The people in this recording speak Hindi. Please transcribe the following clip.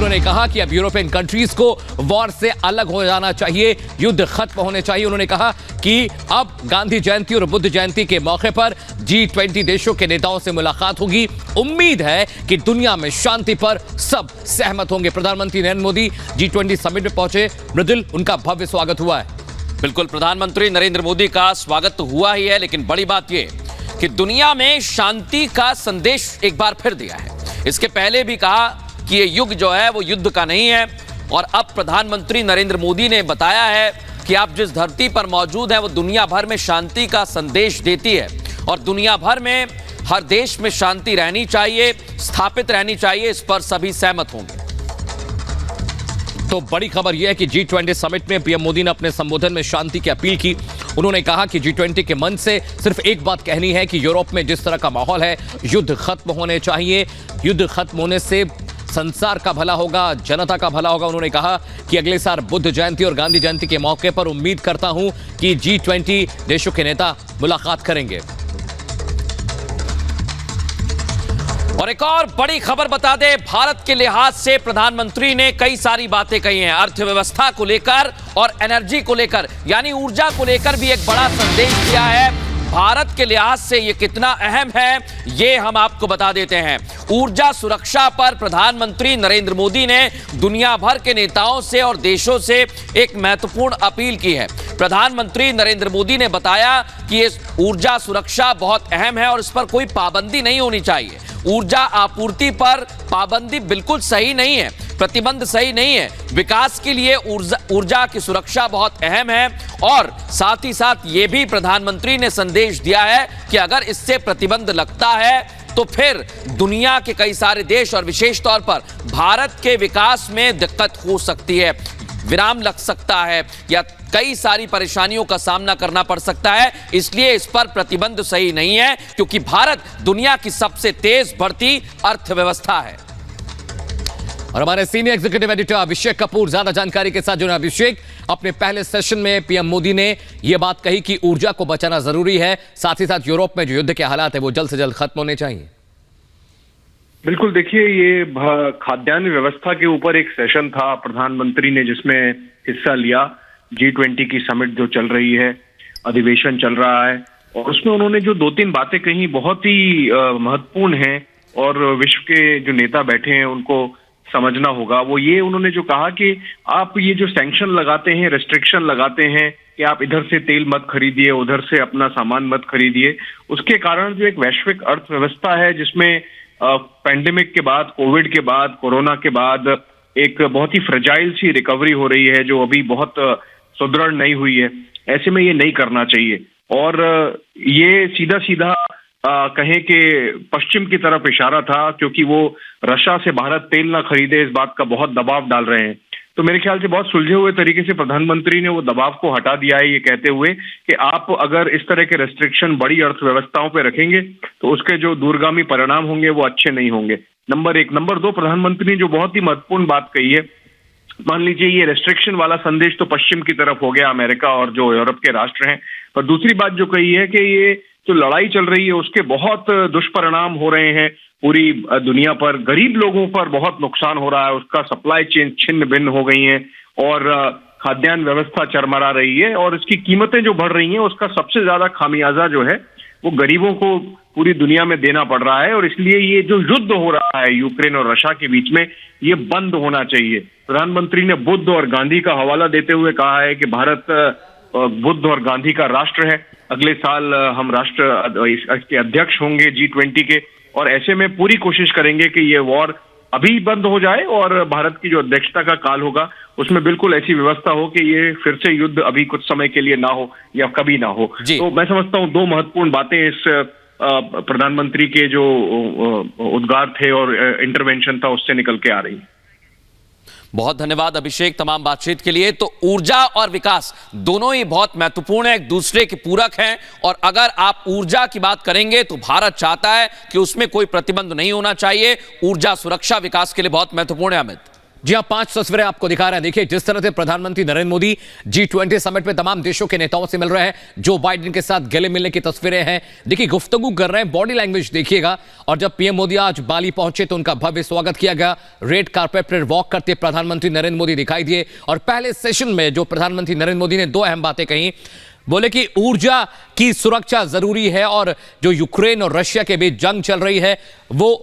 उन्होंने कहा कि अब यूरोपियन कंट्रीज को वॉर से अलग हो जाना चाहिए, युद्ध खत्म होने चाहिए। उन्होंने कहा कि अब गांधी जयंती और बुद्ध जयंती के मौके पर G20 देशों के नेताओं से मुलाकात होगी। उम्मीद है कि दुनिया में शांति पर सब सहमत होंगे। प्रधानमंत्री नरेंद्र मोदी G20 समिट में पहुंचे। मृदुल, उनका भव्य स्वागत हुआ है। बिल्कुल, प्रधानमंत्री नरेंद्र मोदी का स्वागत तो हुआ ही है, लेकिन बड़ी बात यह कि दुनिया में शांति का संदेश एक बार फिर दिया है। इसके पहले भी कहा कि ये युग जो है वो युद्ध का नहीं है, और अब प्रधानमंत्री नरेंद्र मोदी ने बताया है कि आप जिस धरती पर मौजूद हैं वो दुनिया भर में शांति का संदेश देती है, और दुनिया भर में हर देश में शांति रहनी चाहिए, स्थापित रहनी चाहिए। इस पर सभी सहमत होंगे। तो बड़ी खबर यह है कि G20 समिट में पीएम मोदी ने अपने संबोधन में शांति की अपील की। उन्होंने कहा कि G20 के मंच से सिर्फ एक बात कहनी है कि यूरोप में जिस तरह का माहौल है, युद्ध खत्म होने चाहिए। युद्ध खत्म होने से संसार का भला होगा, जनता का भला होगा। उन्होंने कहा कि अगले साल बुद्ध जयंती और गांधी जयंती के मौके पर उम्मीद करता हूं कि G20 देशों के नेता मुलाकात करेंगे। और एक और बड़ी खबर बता दें, भारत के लिहाज से प्रधानमंत्री ने कई सारी बातें कही हैं, अर्थव्यवस्था को लेकर और एनर्जी को लेकर, यानी ऊर्जा को लेकर भी एक बड़ा संदेश दिया है। भारत के लिहाज से ये कितना अहम है, ये हम आपको बता देते हैं। ऊर्जा सुरक्षा पर प्रधानमंत्री नरेंद्र मोदी ने दुनिया भर के नेताओं से और देशों से एक महत्वपूर्ण अपील की है। प्रधानमंत्री नरेंद्र मोदी ने बताया कि ये ऊर्जा सुरक्षा बहुत अहम है और इस पर कोई पाबंदी नहीं होनी चाहिए। ऊर्जा आपूर्ति पर पाबंदी बिल्कुल सही नहीं है, प्रतिबंध सही नहीं है। विकास के लिए ऊर्जा की सुरक्षा बहुत अहम है, और साथ ही साथ ये भी प्रधानमंत्री ने संदेश दिया है कि अगर इससे प्रतिबंध लगता है तो फिर दुनिया के कई सारे देश और विशेष तौर पर भारत के विकास में दिक्कत हो सकती है, विराम लग सकता है, या कई सारी परेशानियों का सामना करना पड़ सकता है। इसलिए इस पर प्रतिबंध सही नहीं है, क्योंकि भारत दुनिया की सबसे तेज बढ़ती अर्थव्यवस्था है। और हमारे senior executive editor Abhishek Kapoor ज्यादा जानकारी के साथ जुड़े। अभिषेक, अपने पहले सेशन में पीएम मोदी ने यह बात कही कि ऊर्जा को बचाना जरूरी है, साथ ही साथ यूरोप में जो युद्ध के हालात है वो जल्द से जल्द खत्म होने चाहिए। बिल्कुल, देखिए, ये खाद्यान्न व्यवस्था के ऊपर एक सेशन था प्रधानमंत्री ने जिसमें हिस्सा लिया। G20 की समिट जो चल रही है, अधिवेशन चल रहा है, और उसमें उन्होंने जो 2-3 बातें कही बहुत ही महत्वपूर्ण हैं और विश्व के जो नेता बैठे हैं उनको समझना होगा। वो ये उन्होंने जो कहा कि आप ये जो सैंक्शन लगाते हैं, रेस्ट्रिक्शन लगाते हैं कि आप इधर से तेल मत खरीदिए, उधर से अपना सामान मत खरीदिए, उसके कारण जो एक वैश्विक अर्थव्यवस्था है जिसमें पैंडेमिक के बाद, कोविड के बाद, कोरोना के बाद एक बहुत ही फ्रेजाइल सी रिकवरी हो रही है जो अभी बहुत सुदृढ़ नहीं हुई है। ऐसे में ये नहीं करना चाहिए, और ये सीधा सीधा कहें कि पश्चिम की तरफ इशारा था, क्योंकि वो रशिया से भारत तेल ना खरीदे इस बात का बहुत दबाव डाल रहे हैं। तो मेरे ख्याल से बहुत सुलझे हुए तरीके से प्रधानमंत्री ने वो दबाव को हटा दिया है, ये कहते हुए कि आप अगर इस तरह के रेस्ट्रिक्शन बड़ी अर्थव्यवस्थाओं पे रखेंगे तो उसके जो दूरगामी परिणाम होंगे वो अच्छे नहीं होंगे। नंबर 1। नंबर 2, प्रधानमंत्री ने जो बहुत ही महत्वपूर्ण बात कही है, मान लीजिए ये रेस्ट्रिक्शन वाला संदेश तो पश्चिम की तरफ हो गया, अमेरिका और जो यूरोप के राष्ट्र हैं, पर दूसरी बात जो कही है कि ये जो लड़ाई चल रही है उसके बहुत दुष्परिणाम हो रहे हैं पूरी दुनिया पर, गरीब लोगों पर बहुत नुकसान हो रहा है, उसका सप्लाई चेन छिन्न भिन्न हो गई है, और खाद्यान्न व्यवस्था चरमरा रही है, और इसकी कीमतें जो बढ़ रही हैं उसका सबसे ज्यादा खामियाजा जो है वो गरीबों को पूरी दुनिया में देना पड़ रहा है। और इसलिए ये जो युद्ध हो रहा है यूक्रेन और रशिया के बीच में, ये बंद होना चाहिए। प्रधानमंत्री ने बुद्ध और गांधी का हवाला देते हुए कहा है कि भारत बुद्ध और गांधी का राष्ट्र है। अगले साल हम राष्ट्र इसके अध्यक्ष होंगे G20 के, और ऐसे में पूरी कोशिश करेंगे कि ये वॉर अभी बंद हो जाए, और भारत की जो अध्यक्षता का काल होगा उसमें बिल्कुल ऐसी व्यवस्था हो कि ये फिर से युद्ध अभी कुछ समय के लिए ना हो या कभी ना हो। तो मैं समझता हूँ 2 महत्वपूर्ण बातें इस प्रधानमंत्री के जो उद्गार थे और इंटरवेंशन था उससे निकल के आ रही है। बहुत धन्यवाद अभिषेक तमाम बातचीत के लिए। तो ऊर्जा और विकास दोनों ही बहुत महत्वपूर्ण है, एक दूसरे के पूरक हैं, और अगर आप ऊर्जा की बात करेंगे तो भारत चाहता है कि उसमें कोई प्रतिबंध नहीं होना चाहिए। ऊर्जा सुरक्षा विकास के लिए बहुत महत्वपूर्ण है। अमित। जी हां, 5 तस्वीरें आपको दिखा रहे हैं। देखिए जिस तरह से प्रधानमंत्री नरेंद्र मोदी G20 समिट में तमाम देशों के नेताओं से मिल रहे हैं, जो बाइडेन के साथ गले मिलने की तस्वीरें हैं। देखिए गुफ्तगू कर रहे हैं, बॉडी लैंग्वेज देखिएगा। और जब पीएम मोदी आज बाली पहुंचे तो उनका भव्य स्वागत किया गया। रेड कार्पेट पर वॉक करते प्रधानमंत्री नरेंद्र मोदी दिखाई दिए। और पहले सेशन में जो प्रधानमंत्री नरेंद्र मोदी ने 2 अहम बातें कही। बोले कि ऊर्जा की सुरक्षा जरूरी है और जो यूक्रेन और रशिया के बीच जंग चल रही है वो